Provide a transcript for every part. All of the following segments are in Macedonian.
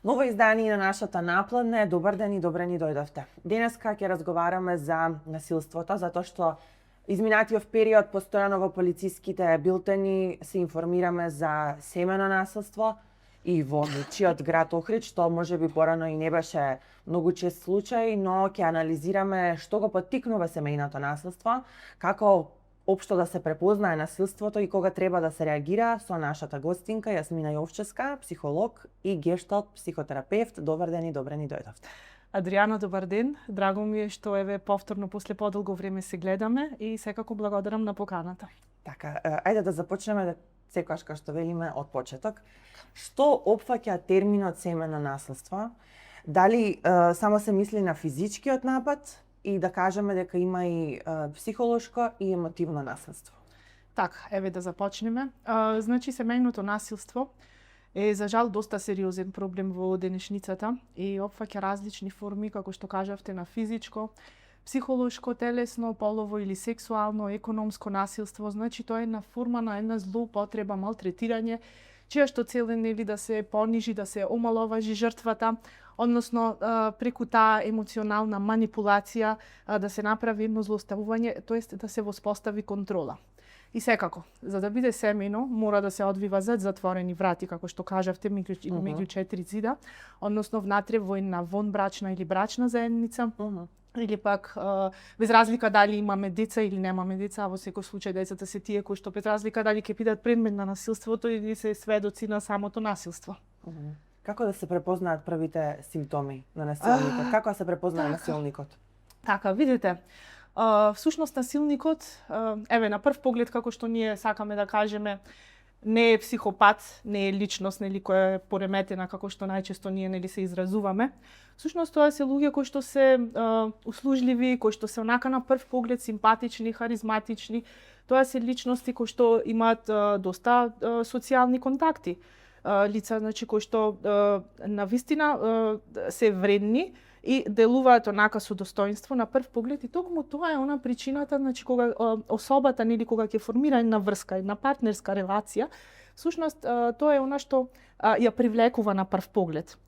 Ново издание на нашата напладна е Добар ден и добре ни дојдовте. Денеска ќе разговараме за насилството, затоа што изминатиот период постојано во полициските билтени се информираме за семено насилство и во нечиот град Охрид, што можеби порано и не беше многу чест случај, но ќе анализираме што го поттикнува семејното насилство, како општо да се препознае насилството и кога треба да се реагира со нашата гостинка Јасмина Јовчевска, психолог и гешталт психотерапевт. Добар ден и добре ни дојдовте. Адријана, добар ден. Драго ми е што еве повторно после подолго време се гледаме и секако благодарам на поканата. Така, ајде да започнеме да секогаш како што велиме од почеток. Што опфаќа терминот семено насилство? Дали само се мисли на физичкиот напад и да кажеме дека има и психолошко и емотивно насилство? Така, еве да започнеме. Значи, семејното насилство е за жал доста сериозен проблем во денешницата и опфаќа различни форми, како што кажавте, на физичко, психолошко, телесно, полово или сексуално, економско насилство. Значи, тоа е една форма на една злоупотреба, малтретирање, чија што цел е нели да се понижи, да се омаловажи жртвата, односно преку таа емоционална манипулација да се направи едно злоставување, тоест да се воспостави контрола. И секако, за да биде семено, мора да се одвива зад затворени врати, како што кажавте, меѓу четири зида, односно внатре во една вонбрачна или брачна заедница, или пак без разлика дали имаме деца или немаме деца, во секој случај децата се тие кои што без разлика дали ќе бидат предмет на насилството или се сведоци на самото насилство. Како да се препознаат првите симптоми на насилникот? Како да се препознае насилникот? Така, видите, всушност насилникот, еве на прв поглед како што ние сакаме да кажеме, не е психопат, не е личност нели која е пореметена како што најчесто ние нели се изразуваме. Всушност тоа се луѓе кои што се услужливи, кои што се онака на прв поглед симпатични, харизматични. Тоа се личности кои што имаат доста социјални контакти. Лица, значи кои што навистина се вредни и делуваат онака со достоинство на прв поглед, и токму тоа е она причината, значи кога особата нели кога ќе формира една врска, една партнерска релација, всушност тоа е она што ја привлекува на прв поглед.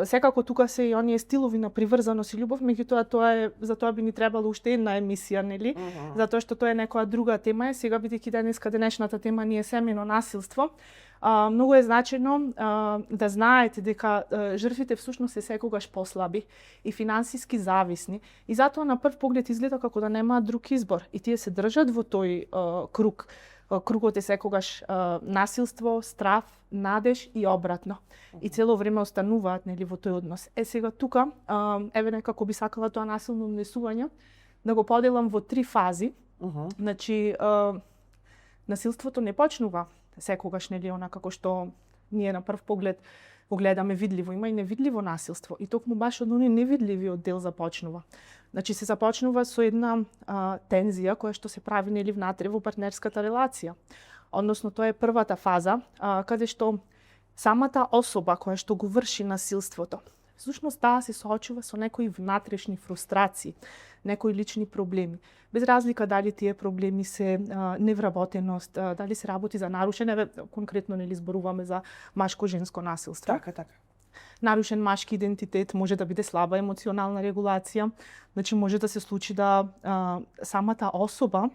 Секако тука се и оние стилови на приврзаност и љубов, меѓутоа тоа е, за тоа би ни требало уште една емисија, нели? Затоа што тоа е некоја друга тема, сега бидејќи денешната тема ни е семено насилство. Многу е значено да знаете дека жртвите всушност се секогаш послаби и финансиски зависни, и затоа на прв поглед изгледа како да немаат друг избор и тие се држат во тој круг. Кругот е секогаш насилство, страв, надеж и обратно. И цело време остануваат нели во тој однос. Сега тука, еве некако би сакала тоа насилно однесување да го поделам во три фази. Значи, насилството не почнува секогаш нели она како што ние на прв поглед го гледаме видливо. Има и невидливо насилство и токму баш од оној невидливиот дел започнува. Значи се започнува со една тензија која што се прави нели внатре во партнерската релација. Односно тоа е првата фаза каде што самата особа која што го врши насилството всушност таа се соочува со некои внатрешни фрустрации, некои лични проблеми. Без разлика дали тие проблеми се невработеност, дали се работи за нарушен, конкретно нели зборуваме за машко-женско насилство. Така. Нарушен машки идентитет, може да биде слаба емоционална регулација, значи може да се случи да самата особа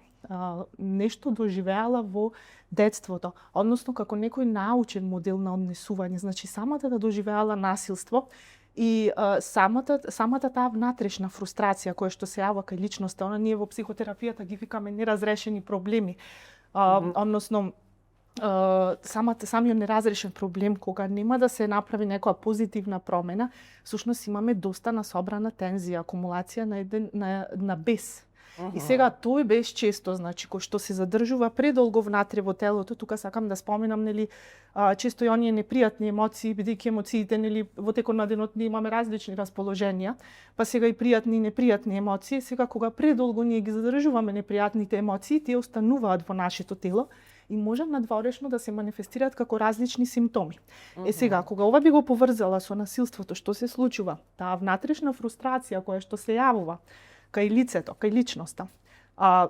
нешто доживеала во детството, односно како некој научен модел на однесување, значи самата да доживеала насилство и самата таа внатрешна фрустрација која што се јавува кај личноста, она ние во психотерапијата ги викаме неразрешени проблеми, односно самиот неразрешен проблем, кога нема да се направи некоја позитивна промена, всушност имаме доста насобрана тензија, акумулација на бес. И сега тој бес често, значи, кој што се задржува предолго внатре во телото, тука сакам да споменам, нели, често и оние непријатни емоции, бидејќи емоциите, нели, во текот на денот ние имаме различни расположенија, па сега и пријатни и непријатни емоции, сега кога предолго ние ги задржуваме непријатните емоции, тие остануваат во нашето тело и може надворешно да се манифестираат како различни симптоми. Сега, кога ова би го поврзала со насилството, што се случува? Таа внатрешна фрустрација која што се јавува кај лицето, кај личноста,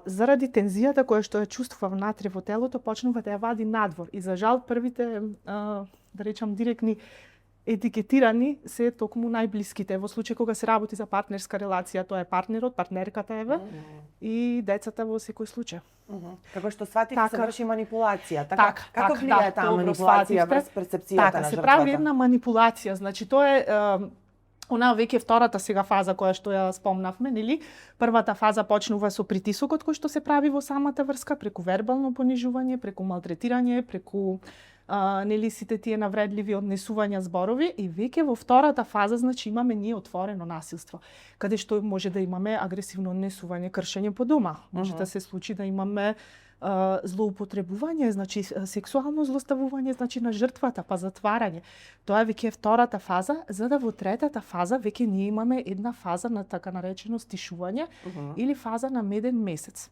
заради тензијата која што ја чувствува внатре во телото, почнува да ја вади надвор. И за жал првите, да речам, директни етикетирани се токму најблиските. Во случај кога се работи за партнерска релација, тоа е партнерот, партнерката еве и децата во секој случај. Како што сватите се врши манипулација, Така, како влијае таа манипулација врз перцепцијата на жртвата? Се прави една манипулација, значи тоа е она веќе втората сега фаза која што ја спомнавме, нели? Првата фаза почнува со притисокот кој што се прави во самата врска, преку вербално понижување, преку малтретирање, преку нели сите тие навредливи однесувања зборови и веќе во втората фаза значи имаме ние отворено насилство, каде што може да имаме агресивно однесување, кршење по дома. Може да се случи да имаме злоупотребување, значи сексуално злоставување, значи на жртвата, па затварање. Тоа веќе е втората фаза, за да во третата фаза веќе ние имаме една фаза на така наречено стишување или фаза на меден месец.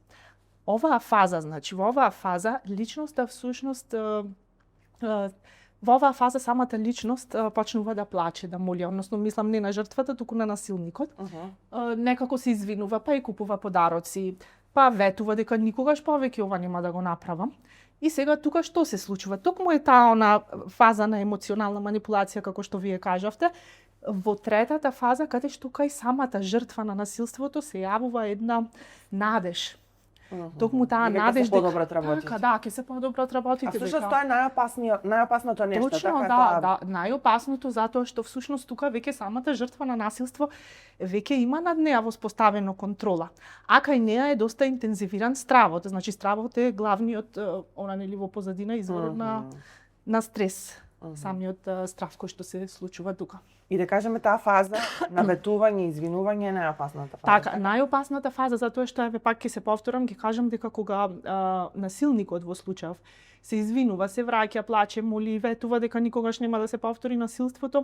Оваа фаза, значи во оваа фаза личноста всушност во оваа фаза самата личност почнува да плаче, да моли, односно мислам не на жртвата, туку на насилникот. Некако се извинува, па и купува подароци, па ветува дека никогаш повеќе ова нема да го направам. И сега тука што се случува? Токму е таа она фаза на емоционална манипулација, како што вие кажавте, во третата фаза, каде што кај самата жртва на насилството се јавува една надеж. Токму таа надеж дека ќе ќе се подобро одработите. А всушност тоа е најопасното нешто, точно, така? Да, најопасното затоа што всушност тука веќе самата жртва на насилство веќе има над неа воспоставено контрола. А кај неа е доста интензивиран стравот, значи стравот е главниот она нели во позадина изворот на стрес. Самиот страв кој што се случува тука. И да кажеме таа фаза на ветување, извинување е најопасната фаза. Така, најопасната фаза затоа што еве пак ќе се повторам, ќе кажам дека кога насилникот во случајов се извинува, се враќа, плаче, моли, ветува дека никогаш нема да се повтори насилството,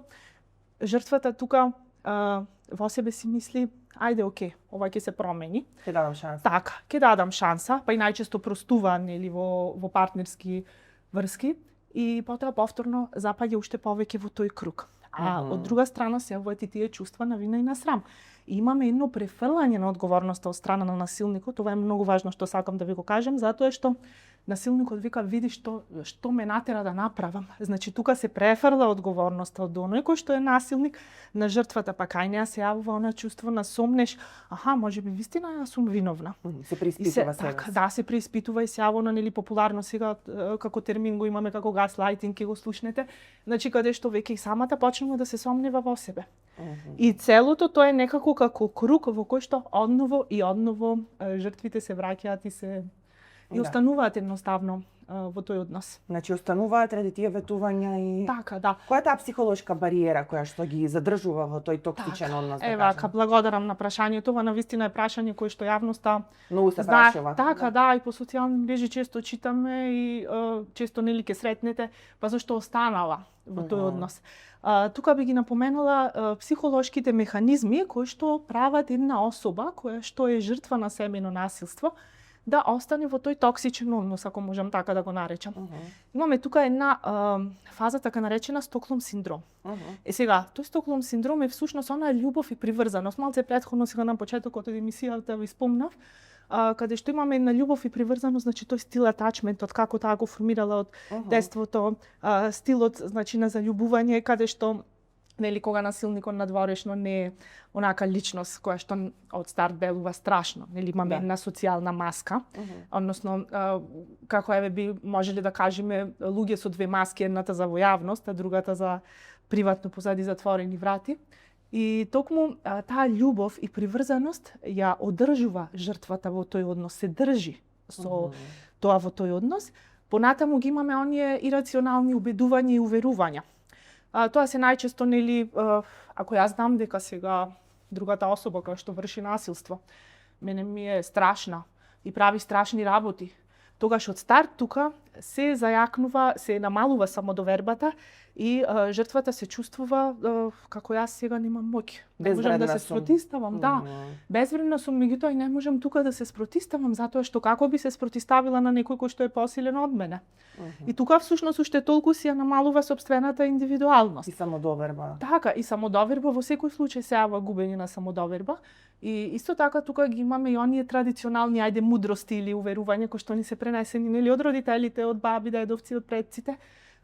жртвата тука во себе си мисли, ајде, оке, ова ќе се промени. Ќе дадам шанса. Така, ќе дадам шанса, па и најчесто простува нели во партнерски врски. И потоа повторно запаѓа уште повеќе во тој круг. А од друга страна се јавуваат и тие чувства на вина и на срам. И имаме едно префрлање на одговорноста од страна на насилникот. Ова е многу важно што сакам да ви го кажем, затоа што насилникот вика, види што ме натера да направам. Значи тука се префрла одговорноста од оној кој што е насилник на жртвата, па кај неа се јавува она чувство на сомнеш, можеби вистина јас сум виновна. Се преиспитува себе. Така, да, се преиспитува и се јавува нели популарно сега како термин го имаме како гаслайтинг, ќе го слушнете. Значи каде што веќе и самата почнува да се сомнева во себе. И целото тоа е некако како круг во кој што одново и одново жртвите се враќаат и остануваат едноставно во тој однос. Значи остануваат ради тие ветувања и така, да. Која е таа психолошка бариера која што ги задржува во тој токсичен однос, да кажем? Благодарам на прашањето. Ова навистина е прашање кое што јавноста многу се прашува. Така, да, и по социјални мрежи често читаме и често нели ќе сретнете, па зашто останала во тој однос. Тука би ги напоменала психолошките механизми кои што прават една особа која што е жртва на семејно насилство да остане во тој токсичен однос, ако можам така да го наречам. Имаме тука една фаза така наречена Стокхолм синдром. Сега, тој Стокхолм синдром е всушност она љубов и приврзаност. Малце претходно сега на почетокот од емисијата ви спомнав, каде што имаме една љубов и приврзаност, значи тој стил атачментот, како таа го формирала од детството, стилот значи на заљубување, каде што нели кога насилникот надворешно не е онака личност која што од старт делува страшно, нели имаме една социјална маска, односно како еве би можеле да кажеме луѓе со две маски, едната за во јавност, а другата за приватно позади затворени врати. И токму таа љубов и приврзаност ја одржува жртвата во тој однос, се држи со тоа во тој однос. Понатаму ги имаме оние ирационални убедувања и уверувања. Тоа се најчесто нели ако јас знам дека сега другата особа која што врши насилство мене ми е страшна и прави страшни работи, тогаш од старт тука се зајакнува, се намалува самодовербата и жртвата се чувствува како јас сега немам моќ. Не можам да се спротиставам, да. Безвредна сум, меѓутоа и не можам тука да се спротиставам затоа што како би се спротиставила на некој кој што е посилен од мене. И тука всушност уште толку си ја намалува сопствената индивидуалност. И самодоверба. Така, и самодоверба во секој случај се јава губење на самодоверба. И исто така тука ги имаме и оние традиционални мудрости или уверувања кои што ни се пренесени нели од родителите, од баби, дедовци, од предците,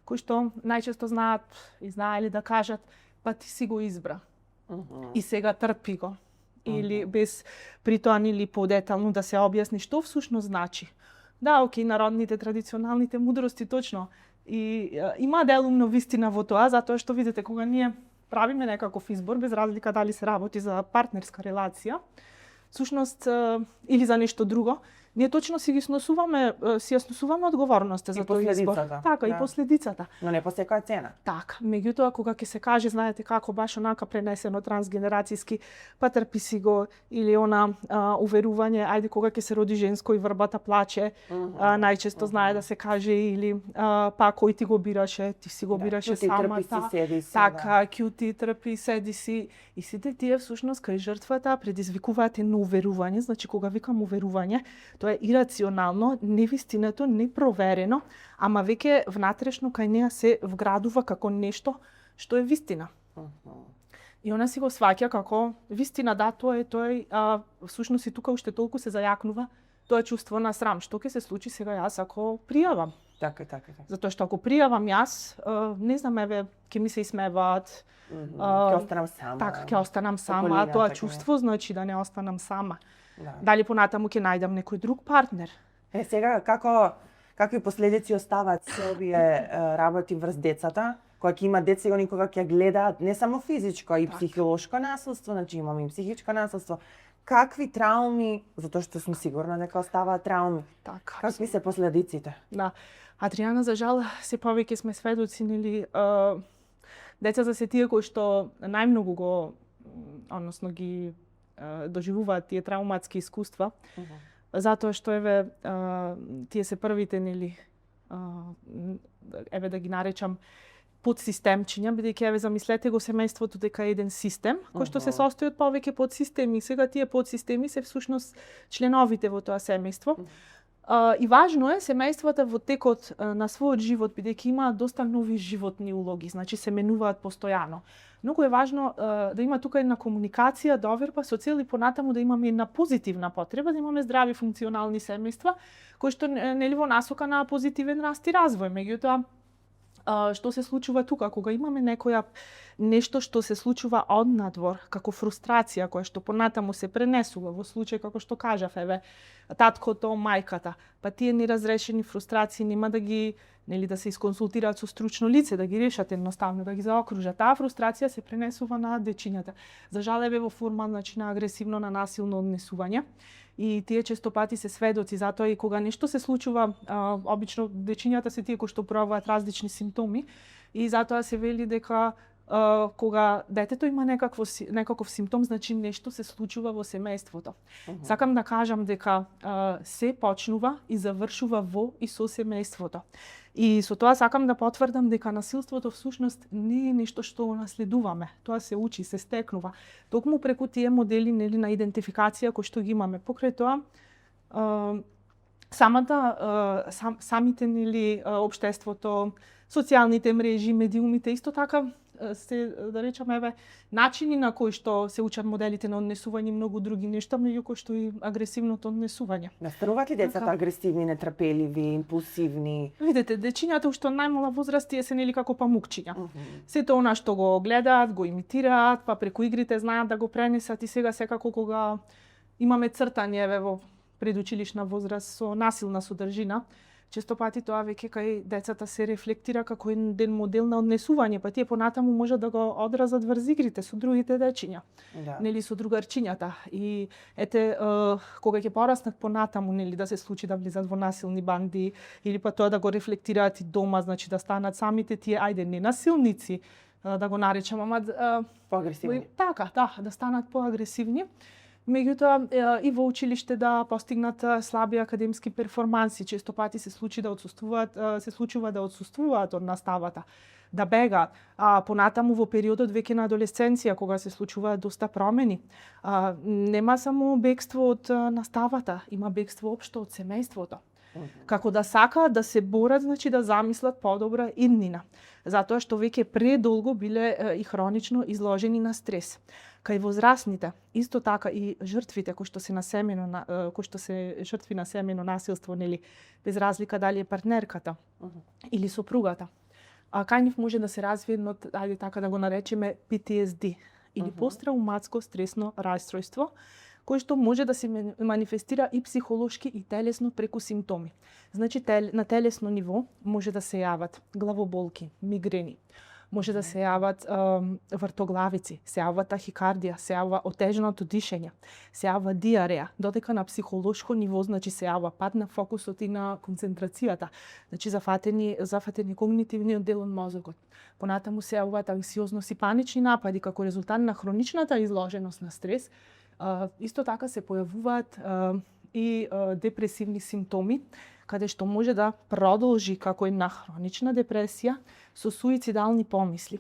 кои што најчесто знаат и знаеле да кажат, па ти си го избра. И сега трпи го. Или без при тоа нели подетално да се објасни што всушност значи. Да, окей, народните традиционалните мудрости точно. И има делумно вистина во тоа, затоа што видите кога ние правиме некаков избор, без разлика дали се работи за партнерска релација, всушност или за нешто друго, ние точно си ја сносуваме одговорноста за тој избор. Така, и последицата. Но не по секоја цена. Така, меѓутоа кога ќе се каже, знаете како баш онака пренесено трансгенерацијски, па трпи си го, или она уверување, ајде кога ќе се роди женско и врбата плаче, најчесто знае да се каже, или па кој ти го бираше, ти си го бираше самата. Така, кјути, трпи, седи си. И сите тие всушност кај жртвата предизвикуваат едно уверување, значи кога викам уверување, тоа е ирационално, невистинато, непроверено, ама веќе внатрешно кај неа се вградува како нешто што е вистина. И она си го сваќа како вистина, да, тоа е, всушност и тука уште толку се зајакнува тоа чувство на срам. Што ќе се случи сега јас ако пријавам? Така. Затоа што ако пријавам јас, не знам, еве, ќе ми се исмеваат, ќе останам сама. Така, ќе останам сама, тоа чувство значи да не останам сама. Дали понатаму ќе најдам некој друг партнер? Сега какви последици оставаат се овие работи врз децата, кога ќе има деца и они кога ќе гледаат не само физичко, а и психолошко насилство, значи имаме и психичко насилство. Какви трауми, затоа што сум сигурна дека оставаат трауми. Така. Какви се последиците? Да. Адријана, за жал, се повеќе сме сведоци, нели, децата се тие кои што најмногу го, односно ги доживуваат тие трауматски искуства, затоа што еве тие се првите, нели, еве да ги наречам подсистемчиња, бидејќи еве замислете го семејството дека е еден систем кој што се состои од повеќе подсистеми. Сега тие подсистеми се всушност членовите во тоа семејство. И важно е семејствата во текот на својот живот, бидејќи имаат доста нови животни улоги, значи се менуваат постојано. Многу е важно да има тука една комуникација, доверба со цел и понатаму да имаме една позитивна потреба, да имаме здрави функционални семејства кои што нели во насока на позитивен раст и развој. Меѓутоа, што се случува тука кога имаме нешто што се случува однадвор, како фрустрација која што понатаму се пренесува во случај како што кажав, еве, таткото, мајката, па тие неразрешени фрустрации нема да ги, нели, да се исконсултираат со стручно лице, да ги решат едноставно, да ги заокружат. Таа фрустрација се пренесува на дечињата. За жал еве во форма, значи, на агресивно, на насилно однесување. И тие често пати се сведоци, затоа и кога нешто се случува, обично дечињата се тие кои што пројавуваат различни симптоми, и затоа се вели дека кога детето има некаков симптом, значи нешто се случува во семејството. Сакам да кажам дека се почнува и завршува во и со семејството. И со тоа сакам да потврдам дека насилството всушност не е нешто што наследуваме. Тоа се учи, се стекнува. Токму преку тие модели, нели, на идентификација кои што ги имаме. Покрај тоа, самите, нели, општеството, социјалните мрежи, медиумите, исто така се, да речам, еве, начини на кои што се учат моделите на однесување и многу други нешта, меѓу кои што и агресивното однесување. Настануваат ли децата агресивни, нетрпеливи, импулсивни? Видете, дечињата уште од најмала возраст тие се, нели, како памукчиња. Сето она што го гледаат, го имитираат, па преку игрите знаат да го пренесат, и сега секако кога имаме цртање, еве, во предучилишна возраст со насилна содржина, често пати тоа веќе кај децата се рефлектира како еден модел на однесување, па тие понатаму можат да го одразат врз игрите со другите дечиња, нели, со другарчињата. И ете, кога ќе пораснат понатаму, нели, да се случи да влизат во насилни банди, или па тоа да го рефлектираат и дома, значи да станат самите тие, ајде, не насилници, да го наречам, ама поагресивни. Така, да станат поагресивни. Меѓутоа и во училиште да постигнат слаби академски перформанси, често пати се случува да отсуствуваат од наставата, да бегаат. Понатаму во периодот веќе на адолесценција, кога се случуваат доста промени, нема само бегство од наставата, има бегство општо од семејството. Како да сакаат да се борат, значи да замислат подобра иднина, затоа што веќе предолго биле и хронично изложени на стрес. Кај возрастните, исто така и жртвите кои што се жртви на семејно насилство, нели, без разлика дали е партнерката или сопругата. кај нив може да се развие едно, ајде така да го наречеме PTSD или посттрауматско стресно расстройство, кој што може да се манифестира и психолошки и телесно преку симптоми. Значи на телесно ниво може да се јават главоболки, мигрени, може да се јават вртоглавици, се јава тахикардија, се јава отежнато дишење, се јава диареја, додека на психолошко ниво значи се јава пад на фокусот и на концентрацијата, значи зафатени когнитивниот дел од мозокот. Понатаму се јавуваат анксиозност и панични напади како резултат на хроничната изложеност на стрес. Исто така се појавуваат и депресивни симптоми, каде што може да продолжи како една хронична депресија со суицидални помисли.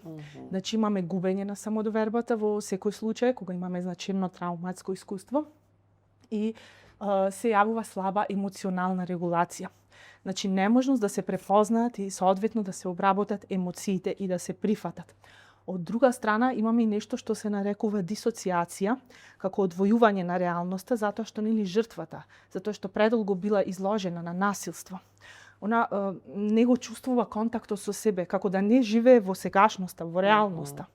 Значи имаме губење на самодовербата во секој случај кога имаме значено трауматско искуство и се јавува слаба емоционална регулација. Значи неможност да се препознаат и соодветно да се обработат емоциите и да се прифатат. Од друга страна имаме и нешто што се нарекува дисоциација, како одвојување на реалноста, затоа што нели жртвата, затоа што предолго била изложена на насилство. Она не го чувствува контактот со себе, како да не живее во сегашноста, во реалноста.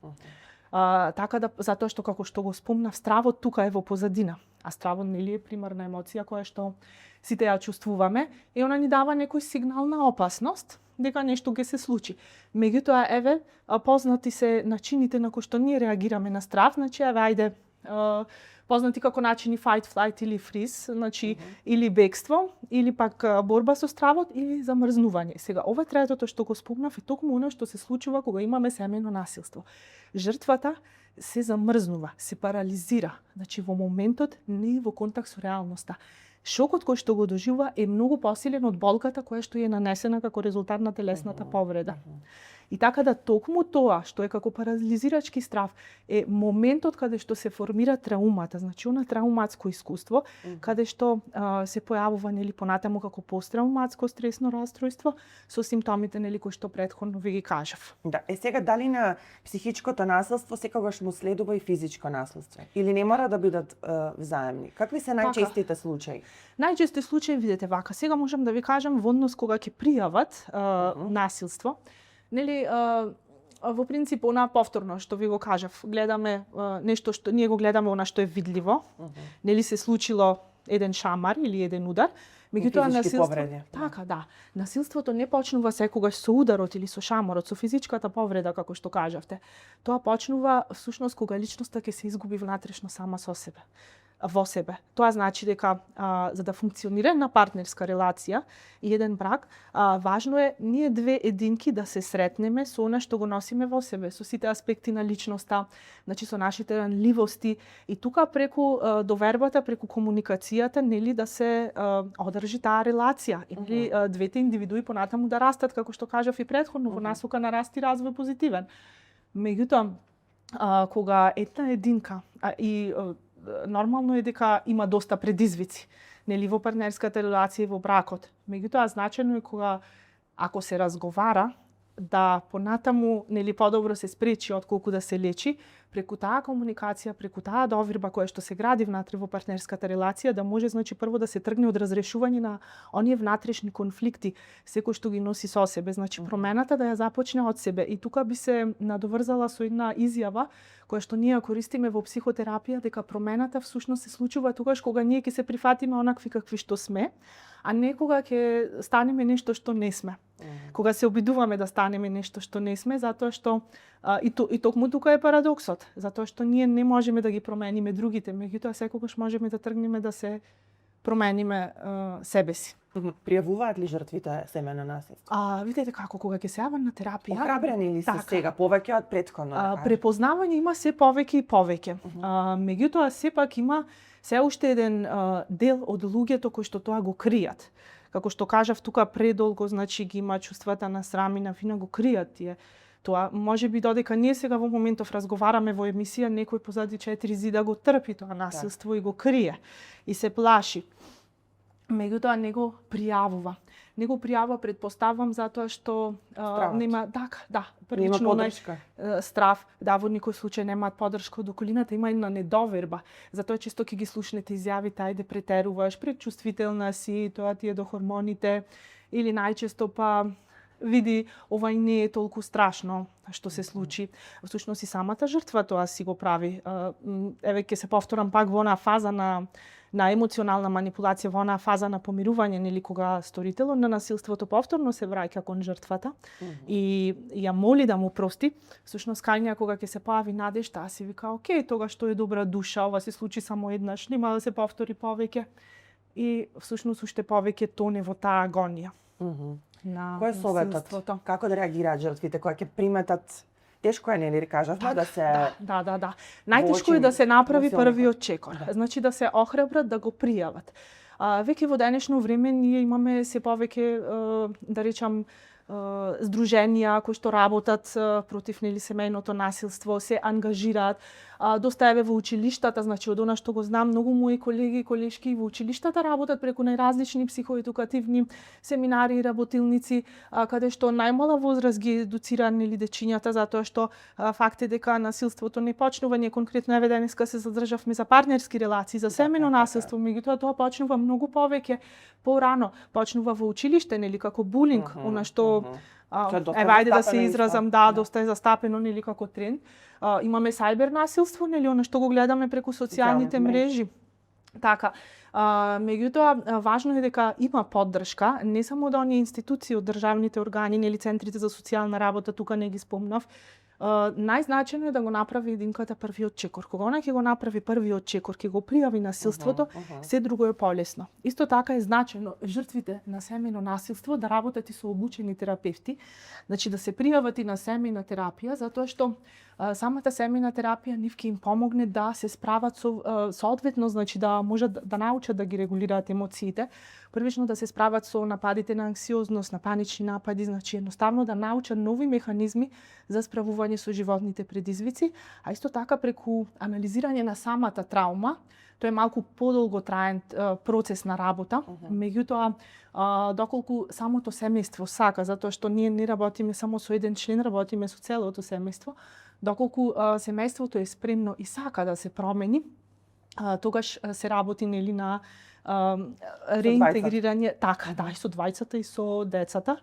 Така да, затоа што како што го спомнав, стравот тука е во позадина, а стравот нели е примарна емоција која што сите ја чувствуваме и она ни дава некој сигнал на опасност дека нешто ќе се случи. Меѓутоа, еве, познати се начините на кои што ние реагираме на страв, значи еве ајде познати како начини fight, flight или freeze, значи или бегство, или пак борба со стравот или замрзнување. Сега, ова третото што го спомнав е токму оно што се случува кога имаме семејно насилство. Жртвата се замрзнува, се парализира, значи во моментот не е во контакт со реалноста. Шокот кој што го доживува е многу посилен од болката која што е нанесена како резултат на телесната повреда. И така да токму тоа што е како парализирачки страв е моментот каде што се формира траумата, значи она трауматско искуство, каде што се појавува нели понатаму како посттрауматско стресно расстройство со симптомите нели кои што претходно ви ги кажав. Да, сега дали на психичкото насилство секогаш му следува и физичко насилство или не мора да бидат взаемни? Какви се најчестите случаи? Најчести случаи видите вака. Сега можам да ви кажам во однос кога ќе пријават насилство. Нели, во принцип, она повторно што ви го кажав, гледаме нешто што ние го гледаме она што е видливо. Нели се случило еден шамар или еден удар, меѓутоа насилството, така да, насилството не почнува секогаш со ударот или со шамарот, со физичката повреда како што кажавте. Тоа почнува всушност кога личноста ќе се изгуби внатрешно сама во себе. Тоа значи дека за да функционира една партнерска релација и еден брак, важно е ние две единки да се сретнеме со она што го носиме во себе, со сите аспекти на личноста, значи со нашите ранливости и тука преку довербата, преку комуникацијата, нели да се одржи таа релација или двете индивидуи понатаму да растат, како што кажав и претходно, во насока на раст и развој позитивен. Меѓутоа, кога една единка и нормално е дека има доста предизвици, нели во партнерската релација и во бракот. Меѓутоа значено е кога ако се разговара да понатаму нели подобро се спречи отколку да се лечи, преку таа комуникација, преку таа доверба која што се гради внатре во партнерската релација, да може значи прво да се тргне од разрешување на оние внатрешни конфликти, секој што ги носи со себе, значи промената да ја започне од себе. И тука би се надоврзала со една изјава која што ние користиме во психотерапија, дека промената всушност се случува тогаш кога ние ќе се прифатиме онакви какви што сме, а не кога ќе станеме нешто што не сме. Кога се обидуваме да станеме нешто што не сме, затоа што и токму тука е парадоксот, затоа што ние не можеме да ги промениме другите, меѓутоа секогаш можеме да тргнеме да се промениме себе си. Пријавуваат ли жртвите семејно насилство? Видите како кога ќе се јават на терапија. Охрабрени ли се сега повеќе од претходно? Препознавање има се повеќе и повеќе. Меѓутоа сепак има се уште еден дел од луѓето кои што тоа го кријат. Како што кажав, тука предолго, значи ги има чувствата на срам и на вина, го кријат тие. Тоа може би додека ние сега во моментов разговараме во емисија, некој позади 4 зида го трпи тоа насилство и го крие и се плаши. Меѓутоа не го пријавува. Не го пријавува, предпоставам, затоа што нема првично страв, во никој случај немаат подршка од околината, има една недоверба. Затоа често ќе ги слушнете изјавите, ајде претеруваш, предчувствителна си, тоа ти е до хормоните, или најчесто па види, ова и не е толку страшно што се случи. Всушност и самата жртва тоа си го прави. Еве ќе се повторам пак во онаа фаза на емоционална манипулација, во онаа фаза на помирување, нели, кога сторителот на насилството повторно се враќа кон жртвата и ја моли да му прости. Всушност кај неа кога ќе се појави надежда, таа си вика, окей, тогаш тој е добра душа, ова се случи само еднаш, нема да се повтори повеќе. И всушност уште повеќе тоне во таа агонија. Кој е советот? Како да реагираат жртвите кои ќе приметат? Тешко е, нели кажавме, да се... Да. Најтешко е да се направи првиот чекор. Значи да се охрабрат да го пријават. Веќе во денешно време ние имаме се повеќе, да речам, здруженија кои што работат против нели семејното насилство, се ангажираат. Доста еве во училиштата, значи од она што го знам, многу мои колеги и колешки во училиштата работат преку најразлични психоедукативни семинари и работилници, каде што најмала возраст ги едуцира нели дечињата, затоа што факт е дека насилството не почнува, ние конкретно еве денеска се задржавме за партнерски релации, за семејно насилство, меѓутоа тоа почнува многу повеќе порано, почнува во училиште, нели како булинг, она што еве ајде да се изразам, доста е застапено нели како тренд. Имаме сајбер насилство, нели она што го гледаме преку социјалните мрежи. Така. Меѓутоа важно е дека има поддршка, не само од оние институции од државните органи, нели центрите за социјална работа, тука не ги спомнав. Најзначено е да го направи единката првиот чекор. Кога она ќе го направи првиот чекор, ќе го пријави насилството, се друго е полесно. Исто така е значено жртвите на семејно насилство да работат и со обучени терапевти, значи да се пријават и на семејна терапија, затоа што самата семејна терапија нив ќе им помогне да се справат со соодветно, значи да можат да научат да ги регулираат емоциите, првично да се справат со нападите на анксиозност, на панични напади, значи едноставно да научат нови механизми за справување со животните предизвици, а исто така преку анализирање на самата траума. Тоа е малку подолготраен процес на работа, меѓутоа доколку самото семејство сака, затоа што ние не работиме само со еден член, работиме со целото семејство, доколку семејството е спремно и сака да се промени, тогаш се работи нели на реинтегрирање, така, и со двајцата и со децата,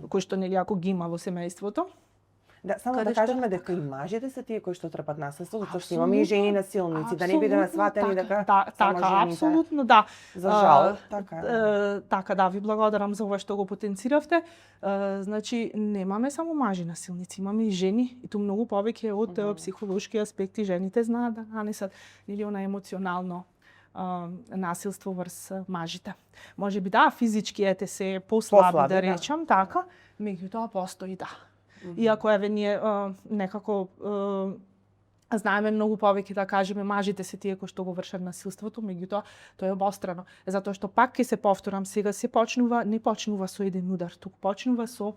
кои што нели ако ги има во семејството. Да, само да кажеме дека и мажите се тие кои што трпат насилство, затоа што имаме и жени насилници, да не бидеме сватени дека само жените. Апсолутно, да. За жал, така. Така, да, ви благодарам за ова што го потенциравте. Значи, немаме само мажи насилници, имаме и жени, и ту многу повеќе од психолошки аспекти жените знаат да нанесат или она емоционално насилство врз мажите. Може би физички ете се послаби да речам, така, меѓутоа постои Иако еве ние некако знаеме многу повеќе да кажеме мажите се тие кои што го вршат насилството, меѓутоа тоа е обострано. Затоа што пак ќе се повторам сега, не почнува со еден удар, туку почнува со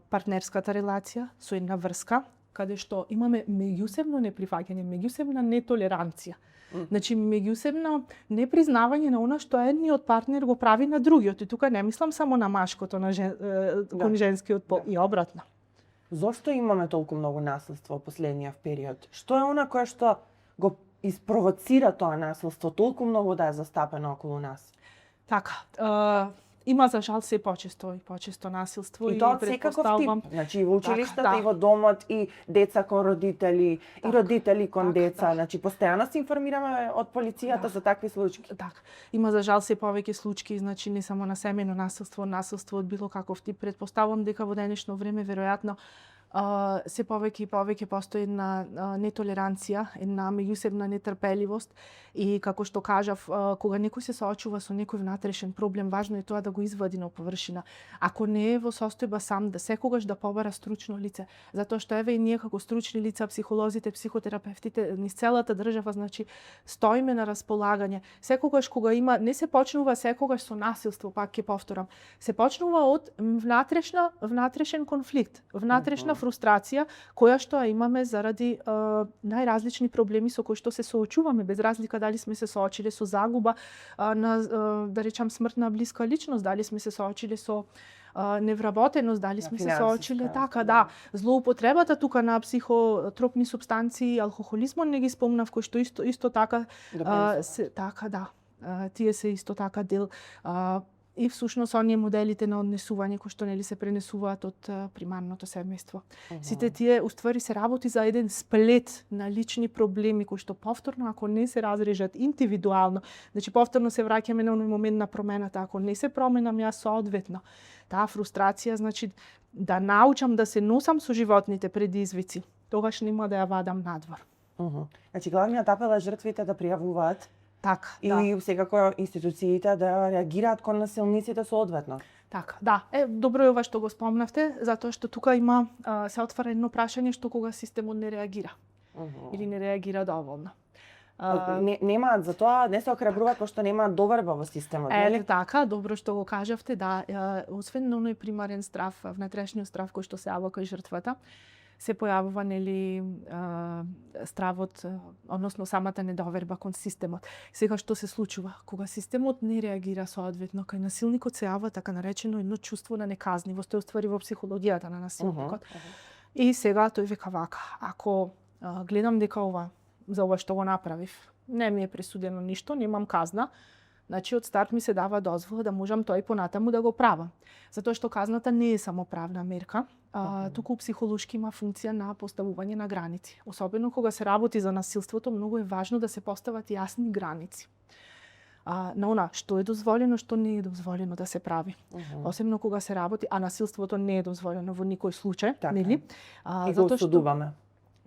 партнерската релација, со една врска, каде што имаме меѓусебно неприфаќање, меѓусебна нетолеранција. Значи, меѓусебно непризнавање на она што едниот партнер го прави на другиот. И тука не мислам само на машкото, кон женскиот пол, и обратно. Зошто имаме толку многу насилство во последниот период? Што е она кое што го испровоцира тоа насилство толку многу да е застапено околу нас? Така, има за жал се почесто насилство и тоа од секаков тип. Значи и во училиштата, и во домот, и деца кон родители, и родители кон деца. Значи постојано се информираме од полицијата за такви случаи. Така. Има за жал се повеќе случаи, значи не само на семејно насилство, насилство од било каков тип. Претпоставувам дека во денешно време веројатно се повеќе и повеќе постои една нетолеранција, една меѓусебна нетрпеливост и како што кажав, кога некој се соочува со некој внатрешен проблем, важно е тоа да го извади на површина. Ако не е во состојба сам, да секогаш да побара стручно лице, затоа што еве и ние како стручни лица, психолозите, психотерапевтите низ целата држава, значи стоиме на располагање. Секогаш кога има, не се почнува секогаш со насилство, пак ќе повторам. Се почнува од внатрешен конфликт, внатрешна фрустрација која што имаме заради најразлични проблеми со кои што се соочуваме, без разлика дали сме се соочиле со загуба на, да речам, смрт на блиска личност, дали сме се соочиле со невработеност, дали сме се соочиле злоупотребата тука на психотропни супстанции, алкохолизмот не ги спомнав, кој што исто така тие се исто така дел и всушност оние моделите на однесување кои што нели се пренесуваат од примарното семејство. Сите тие уствари се работи за еден сплет на лични проблеми кои што повторно ако не се разрежат индивидуално, значи повторно се враќаме на оној момент на промената, ако не се променам јас соодветно, таа фрустрација, значи да научам да се носам со животните предизвици, тогаш нема да ја вадам надвор. Значи главниот апел е жртвите да пријавуваат. Така, и секако институциите да реагираат кон насилниците соодветно. Така, да. Добро е ова што го спомнавте, затоа што тука има се отвара едно прашање што кога системот не реагира. Или не реагира доволно. Немаат за тоа, не се охрабруваат пошто немаат доверба во системот, нели? Така, добро што го кажавте, да, освен на оној примарен страв, внатрешниот страв кој што се јавува кај жртвата, се појавува нели стравот, односно самата недоверба кон системот. Сега што се случува? Кога системот не реагира соодветно, кај насилникот се јавува така наречено едно чувство на неказнивост, тоа е уствари во психологијата на насилникот. И сега тој вика вака, ако гледам дека за ова што го направив, не ми е пресудено ништо, немам казна, значи од старт ми се дава дозвола да можам тој понатаму да го правам. Затоа што казната не е само правна мерка, туку психолошки има функција на поставување на граници. Особено кога се работи за насилството, многу е важно да се постават јасни граници. На она што е дозволено, што не е дозволено да се прави. Осебно кога се работи, а насилството не е дозволено во никој случај, нели? И го осудуваме.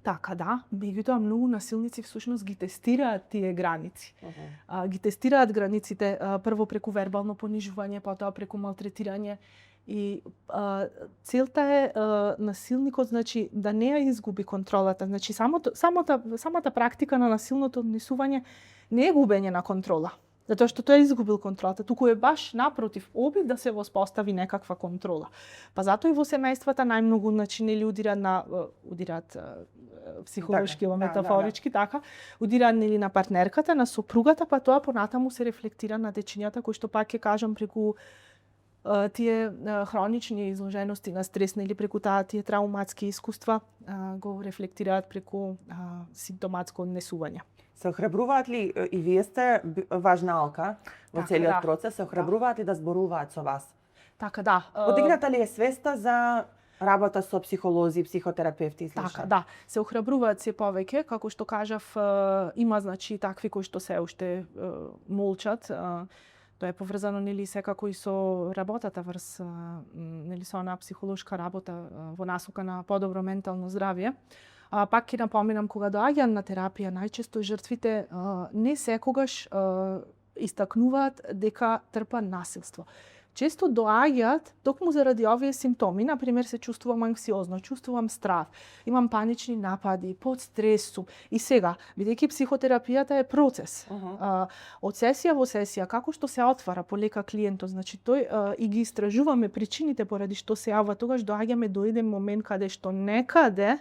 Така, да, меѓутоа многу насилници всушност ги тестираат тие граници. Ги тестираат границите прво преку вербално понижување, потоа преку малтретирање и целта е насилникот значи да не ја изгуби контролата. Значи самата практика на насилното однесување не е губење на контрола. Затоа што тој е изгубил контролата, туку е баш напротив опит да се воспостави некаква контрола. Па затоа и во семејствата најмногу нели удираат психолошки, метафорички, така, удираат нели на партнерката, на сопругата, па тоа понатаму се рефлектира на дечињата кои што пак ќе кажам преку тие хронични изложености на стрес или преку тие трауматски искуства го рефлектираат преку симптоматско однесување. Се охрабруваат ли, и вие сте важна алка во целиот процес, се охрабруваат ли да зборуваат со вас? Така, да. Подигната ли е свеста за работа со психолози, психотерапевти и слично? Така, да. Се охрабруваат се повеќе, како што кажав, има значи такви кои што се уште молчат. Тоа е поврзано нели секако и со работата врз нели со онаа психолошка работа во насока на подобро ментално здравје. Пак ќе напоменам, кога доаѓаат на терапија, најчесто жртвите не секогаш истакнуваат дека трпат насилство. Често доаѓаат токму заради овие симптоми, например се чувствувам анксиозно, чувствувам страв, имам панични напади, под стрес сум. И сега, бидејќи психотерапијата е процес, од сесија во сесија, како што се отвара полека клиентот, значи тој и ги истражуваме причините поради што се јавува, тогаш доаѓаме до еден момент каде што некаде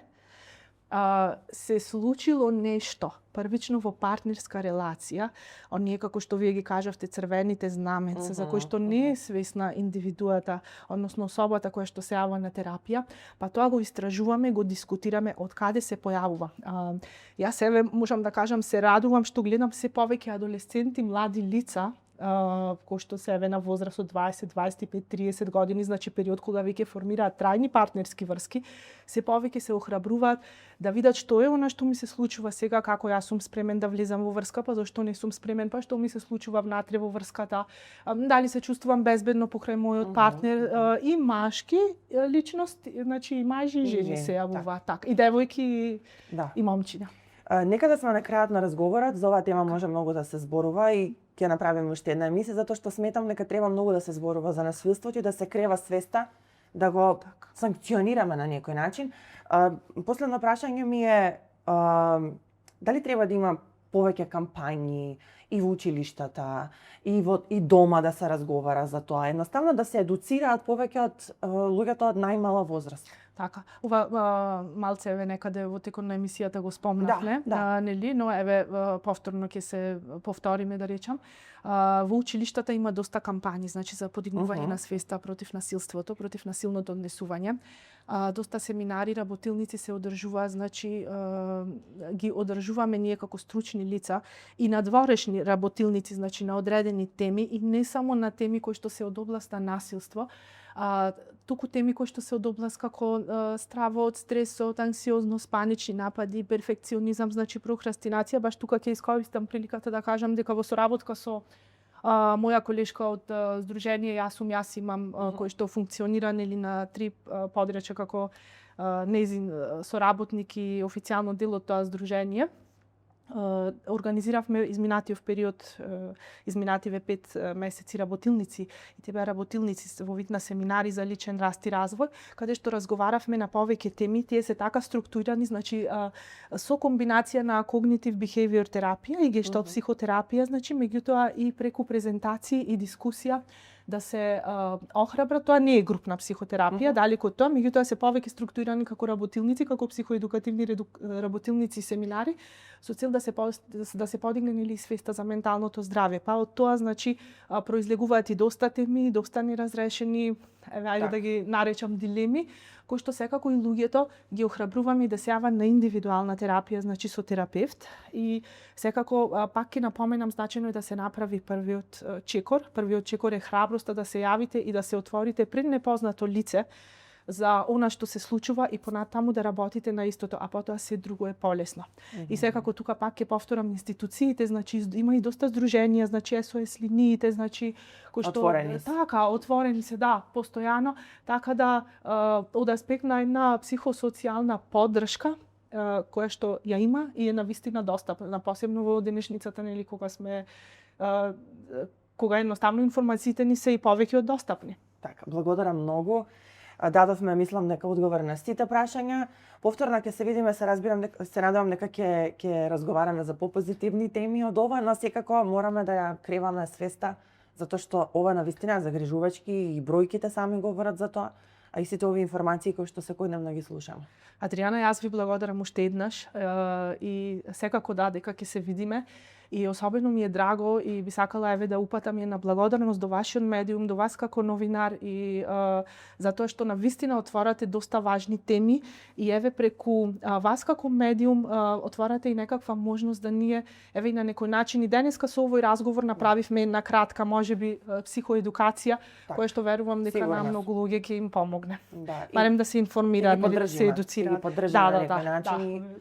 се случило нешто, првично во партнерска релација, оние како што вие ги кажавте црвените знаменца, за кои што не е свесна индивидуата, односно особата која што се јавува на терапија, па тоа го истражуваме, го дискутираме од каде се појавува. Јас себе можам да кажам се радувам што гледам се повеќе адолесценти, млади лица, кои што се еве на возраст од 20, 25, 30 години, значи период кога веќе формираат трајни партнерски врски, се повеќе се охрабруваат да видат што е она што ми се случува сега, како јас сум спремен да влезам во врска, па зашто не сум спремен, па што ми се случува внатре во врската, дали се чувствувам безбедно покрај мојот партнер, и машки личности, значи и мажи и жени се јавуваат така, и девојки и момчиња. Некада сме на крајот на разговорот, за оваа тема може многу да се зборува и ќе направиме уште една емисија, затоа што сметам дека треба многу да се зборува за насилството и да се крева свеста, да го санкционираме на некој начин. Последно прашање ми е дали треба да има повеќе кампањи и во училиштата, и дома да се разговара за тоа, едноставно да се едуцираат повеќе од луѓето од најмала возраст. Така. Ова малце еве некаде во текот на емисијата го спомнавме, Да. нели, но еве повторно ќе се повториме да речам. Во училиштата има доста кампањи, значи за подигнување на свеста против насилството, против насилното однесување. Доста семинари, работилници се одржуваат, значи ги одржуваме ние како стручни лица и надворешни работилници, значи на одредени теми и не само на теми кои што се од областа насилство, туку теми кои што се од област како стравот, стресот, анксиозност, панични напади, перфекционизам, значи прокрастинација. Баш тука ќе искористам приликата да кажам дека во соработка со моја колешка од Сдружение Јас имам кој што функционира нели на 3 подрачја како нејзин соработник и официјално дел од тоа здружение. Организиравме изминатиот период, изминативе 5 месеци работилници и тие беа работилници во вид на семинари за личен раст и развој, каде што разговаравме на повеќе теми. Тие се така структурирани, значи со комбинација на когнитив бихевиор терапија и гешталт психотерапија, значи меѓутоа и преку презентации и дискусија да се охрабра. Тоа не е групна психотерапија, далеку од тоа, меѓутоа се повеќе структурирани како работилници, како психоедукативни работилници и семинари, со цел да се подигне нели свеста за менталното здравје. Па од тоа значи произлегуваат и доста теми, доста неразрешени, ајде да ги наречам дилеми, кои што секако и луѓето ги охрабруваме да се јават на индивидуална терапија, значи со терапевт. И секако пак ќе напоменам, значено е да се направи првиот чекор. Првиот чекор е храброста да се јавите и да се отворите пред непознато лице за она што се случува и понатаму да работите на истото, а потоа се друго е полесно. И секако тука пак ќе повторам институциите, значи има и доста здруженија, значи SOS линиите, значи кои што отворени се. Така, отворени се, да, постојано, така да од аспект на една психосоцијална поддршка која што ја има и е навистина достапна, посебно во денешницата, нели, кога едноставно информациите ни се и повеќе од достапни. Така, благодарам многу. Дадовме, мислам, дека одговор на сите прашања. Повторно ќе се видиме, се надевам дека ќе разговараме за попозитивни теми од ова, но секако мораме да ја креваме свеста, затоа што ова навистина е загрижувачки и бројките сами говорат за тоа, а и сите овие информации кои што секојдневно ги слушаме. Адријана, јас ви благодарам уште еднаш и секако дека ќе се видиме. И особено ми е драго и би сакала еве да упатам една благодарност до вашиот медиум, до вас како новинар и затоа што навистина отварате доста важни теми и еве преку вас како медиум отварате и некаква можност да ние еве и на некој начин и денеска со овој разговор направивме една кратка можеби психоедукација која што верувам дека на многу луѓе ќе им помогне. Барем да се информираат, да се едуцираат. Да.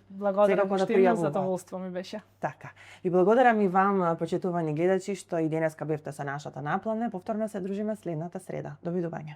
Благодарам уште еднаш, задоволство ми беше. Така. И благодарам и вам, почитувани гледачи, што и денеска бевте со нашата наплана. Повторно се дружиме следната среда. Довидување.